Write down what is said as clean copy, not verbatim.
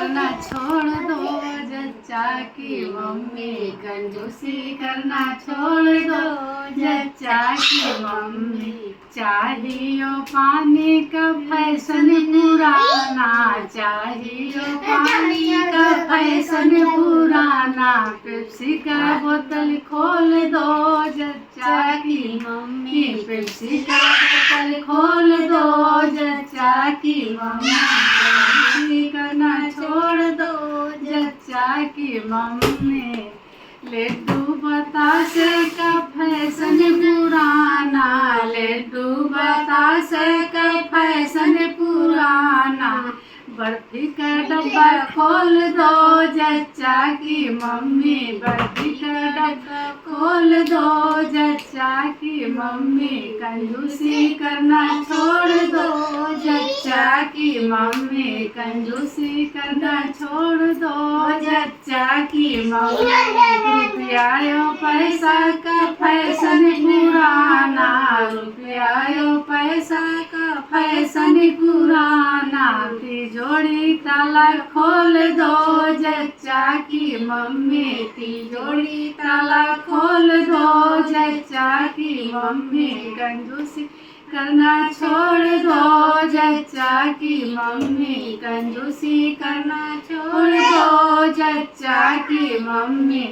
करना छोड़ दो, जच्चा की मम्मी कंजूसी करना छोड़ दो, जच्चा की मम्मी। चाहिए पानी का फैशन पुराना, चाहिए पानी का फैशन पुराना, पेप्सी का बोतल खोल दो, जच्चा की मम्मी पेप्सी का बोतल खोल दो, जच्चा की मम्मी करना छोड़ दो, जच्चा की मम्मी। लड्डू बतासे का फैशन पुराना, लड्डू बतासे का फैशन पुराना, बर्फी का डब्बा खोल दो, जच्चा की मम्मी बर्फी का डब्बा खोल दो, जच्चा की मम्मी कंजूसी करना छोड़ दो, जच्चा की मम्मी कंजूसी करना छोड़ दो, जच्चा की मम्मी। रुपया पैसा का फैशन पुराना, रुपया पैसा का फैशन पुराना, तिजोरी ताला खोल दो, जच्चा की मम्मी तिजोरी ताला खोल दो, जच्चा की मम्मी कंजूसी करना छोड़ दो, जच्चा की मम्मी कंजूसी करना छोड़ दो, जच्चा की मम्मी।